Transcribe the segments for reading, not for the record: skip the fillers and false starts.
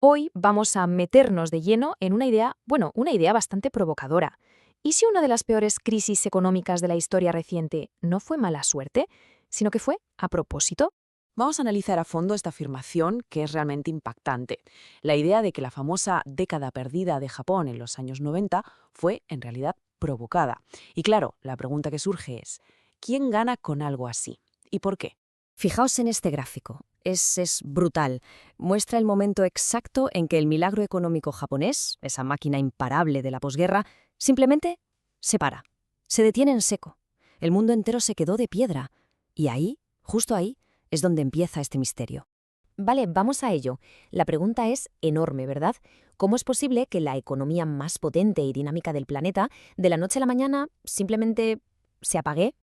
Hoy vamos a meternos de lleno en una idea, una idea bastante provocadora. ¿Y si una de las peores crisis económicas de la historia reciente no fue mala suerte, sino que fue a propósito? Vamos a analizar a fondo esta afirmación que es realmente impactante. La idea de que la famosa década perdida de Japón en los años 90 fue en realidad provocada. Y claro, la pregunta que surge es, ¿quién gana con algo así? ¿Y por qué? Fijaos en este gráfico. Es brutal. Muestra el momento exacto en que el milagro económico japonés, esa máquina imparable de la posguerra, simplemente se para. Se detiene en seco. El mundo entero se quedó de piedra. Y ahí, justo ahí, es donde empieza este misterio. Vale, vamos a ello. La pregunta es enorme, ¿verdad? ¿Cómo es posible que la economía más potente y dinámica del planeta, de la noche a la mañana, simplemente se apague?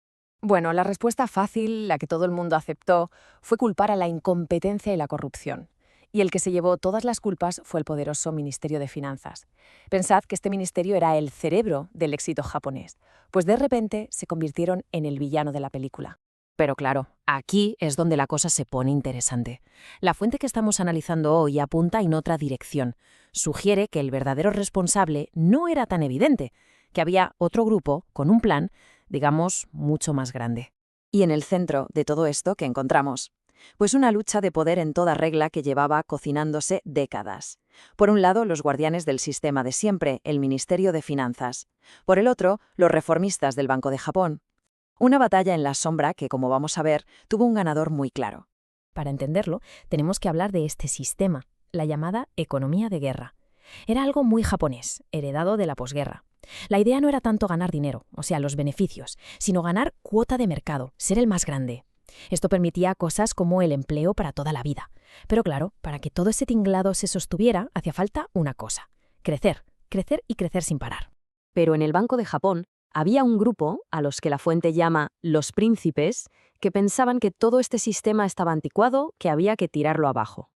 Bueno, la respuesta fácil, la que todo el mundo aceptó, fue culpar a la incompetencia y la corrupción. Y el que se llevó todas las culpas fue el poderoso Ministerio de Finanzas. Pensad que este ministerio era el cerebro del éxito japonés, pues de repente se convirtieron en el villano de la película. Pero claro, aquí es donde la cosa se pone interesante. La fuente que estamos analizando hoy apunta en otra dirección. Sugiere que el verdadero responsable no era tan evidente, que había otro grupo con un plan, digamos, mucho más grande. Y en el centro de todo esto, ¿qué encontramos? Pues una lucha de poder en toda regla que llevaba cocinándose décadas. Por un lado, los guardianes del sistema de siempre, el Ministerio de Finanzas. Por el otro, los reformistas del Banco de Japón. Una batalla en la sombra que, como vamos a ver, tuvo un ganador muy claro. Para entenderlo, tenemos que hablar de este sistema, la llamada economía de guerra. Era algo muy japonés, heredado de la posguerra. La idea no era tanto ganar dinero, o sea, los beneficios, sino ganar cuota de mercado, ser el más grande. Esto permitía cosas como el empleo para toda la vida. Pero claro, para que todo ese tinglado se sostuviera, hacía falta una cosa: crecer, crecer y crecer sin parar. Pero en el Banco de Japón había un grupo, a los que la fuente llama los príncipes, que pensaban que todo este sistema estaba anticuado, que había que tirarlo abajo.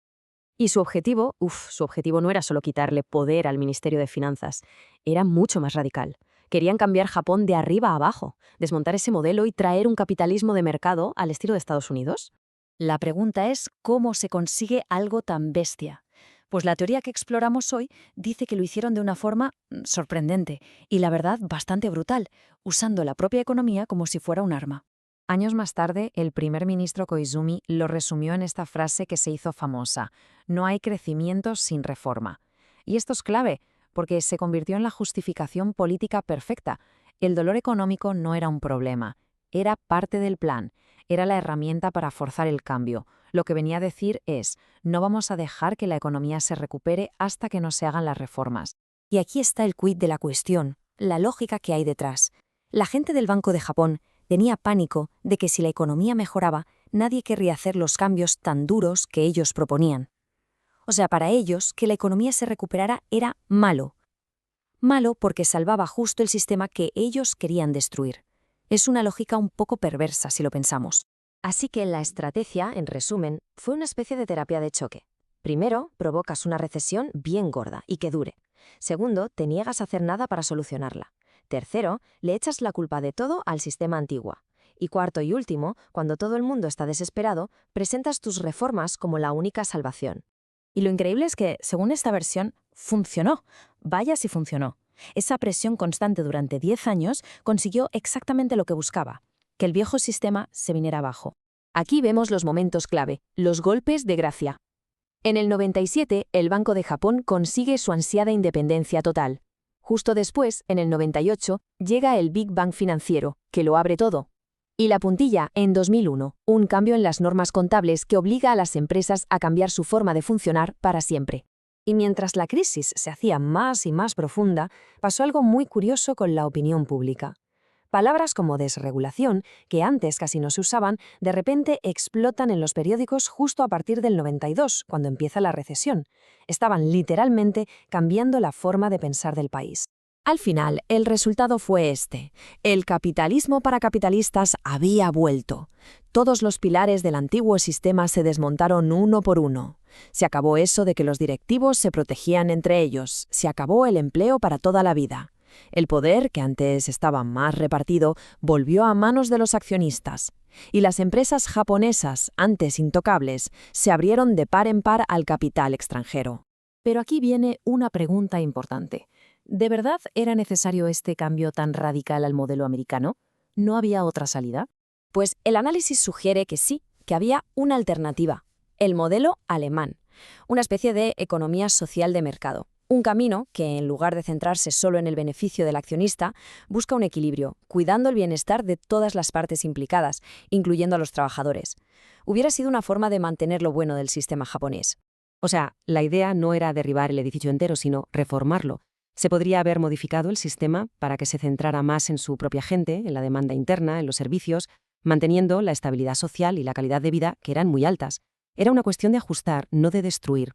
Y su objetivo no era solo quitarle poder al Ministerio de Finanzas, era mucho más radical. Querían cambiar Japón de arriba a abajo, desmontar ese modelo y traer un capitalismo de mercado al estilo de Estados Unidos. La pregunta es cómo se consigue algo tan bestia. Pues la teoría que exploramos hoy dice que lo hicieron de una forma sorprendente y, la verdad, bastante brutal, usando la propia economía como si fuera un arma. Años más tarde, el primer ministro Koizumi lo resumió en esta frase que se hizo famosa: no hay crecimiento sin reforma. Y esto es clave, porque se convirtió en la justificación política perfecta. El dolor económico no era un problema, era parte del plan, era la herramienta para forzar el cambio. Lo que venía a decir es: no vamos a dejar que la economía se recupere hasta que no se hagan las reformas. Y aquí está el quid de la cuestión, la lógica que hay detrás. La gente del Banco de Japón tenía pánico de que si la economía mejoraba, nadie querría hacer los cambios tan duros que ellos proponían. O sea, para ellos, que la economía se recuperara era malo. Malo porque salvaba justo el sistema que ellos querían destruir. Es una lógica un poco perversa si lo pensamos. Así que la estrategia, en resumen, fue una especie de terapia de choque. Primero, provocas una recesión bien gorda y que dure. Segundo, te niegas a hacer nada para solucionarla. Tercero, le echas la culpa de todo al sistema antiguo. Y cuarto y último, cuando todo el mundo está desesperado, presentas tus reformas como la única salvación. Y lo increíble es que, según esta versión, funcionó. Vaya si funcionó. Esa presión constante durante 10 años consiguió exactamente lo que buscaba: que el viejo sistema se viniera abajo. Aquí vemos los momentos clave, los golpes de gracia. En el 97, el Banco de Japón consigue su ansiada independencia total. Justo después, en el 98, llega el Big Bang financiero, que lo abre todo. Y la puntilla, en 2001, un cambio en las normas contables que obliga a las empresas a cambiar su forma de funcionar para siempre. Y mientras la crisis se hacía más y más profunda, pasó algo muy curioso con la opinión pública. Palabras como desregulación, que antes casi no se usaban, de repente explotan en los periódicos justo a partir del 92, cuando empieza la recesión. Estaban literalmente cambiando la forma de pensar del país. Al final, el resultado fue este. El capitalismo para capitalistas había vuelto. Todos los pilares del antiguo sistema se desmontaron uno por uno. Se acabó eso de que los directivos se protegían entre ellos. Se acabó el empleo para toda la vida. El poder, que antes estaba más repartido, volvió a manos de los accionistas. Y las empresas japonesas, antes intocables, se abrieron de par en par al capital extranjero. Pero aquí viene una pregunta importante. ¿De verdad era necesario este cambio tan radical al modelo americano? ¿No había otra salida? Pues el análisis sugiere que sí, que había una alternativa, el modelo alemán, una especie de economía social de mercado. Un camino que, en lugar de centrarse solo en el beneficio del accionista, busca un equilibrio, cuidando el bienestar de todas las partes implicadas, incluyendo a los trabajadores. Hubiera sido una forma de mantener lo bueno del sistema japonés. O sea, la idea no era derribar el edificio entero, sino reformarlo. Se podría haber modificado el sistema para que se centrara más en su propia gente, en la demanda interna, en los servicios, manteniendo la estabilidad social y la calidad de vida, que eran muy altas. Era una cuestión de ajustar, no de destruir.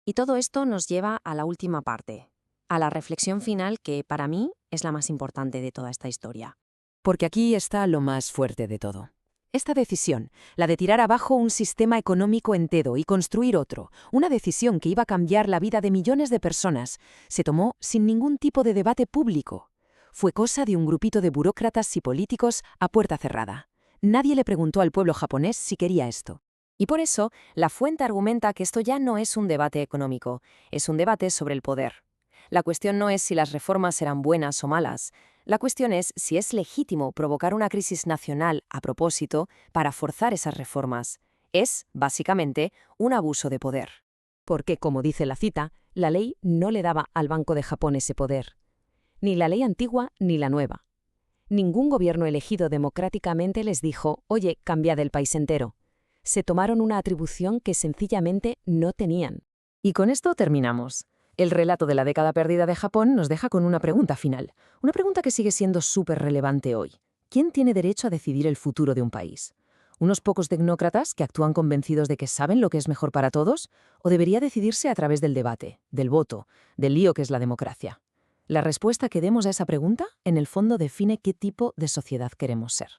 Y todo esto nos lleva a la última parte, a la reflexión final que, para mí, es la más importante de toda esta historia. Porque aquí está lo más fuerte de todo. Esta decisión, la de tirar abajo un sistema económico entero y construir otro, una decisión que iba a cambiar la vida de millones de personas, se tomó sin ningún tipo de debate público. Fue cosa de un grupito de burócratas y políticos a puerta cerrada. Nadie le preguntó al pueblo japonés si quería esto. Y por eso, la fuente argumenta que esto ya no es un debate económico, es un debate sobre el poder. La cuestión no es si las reformas eran buenas o malas. La cuestión es si es legítimo provocar una crisis nacional a propósito para forzar esas reformas. Es, básicamente, un abuso de poder. Porque, como dice la cita, la ley no le daba al Banco de Japón ese poder. Ni la ley antigua ni la nueva. Ningún gobierno elegido democráticamente les dijo, oye, cambiad el país entero. Se tomaron una atribución que sencillamente no tenían. Y con esto terminamos. El relato de la década perdida de Japón nos deja con una pregunta final. Una pregunta que sigue siendo súper relevante hoy. ¿Quién tiene derecho a decidir el futuro de un país? ¿Unos pocos tecnócratas que actúan convencidos de que saben lo que es mejor para todos? ¿O debería decidirse a través del debate, del voto, del lío que es la democracia? La respuesta que demos a esa pregunta, en el fondo, define qué tipo de sociedad queremos ser.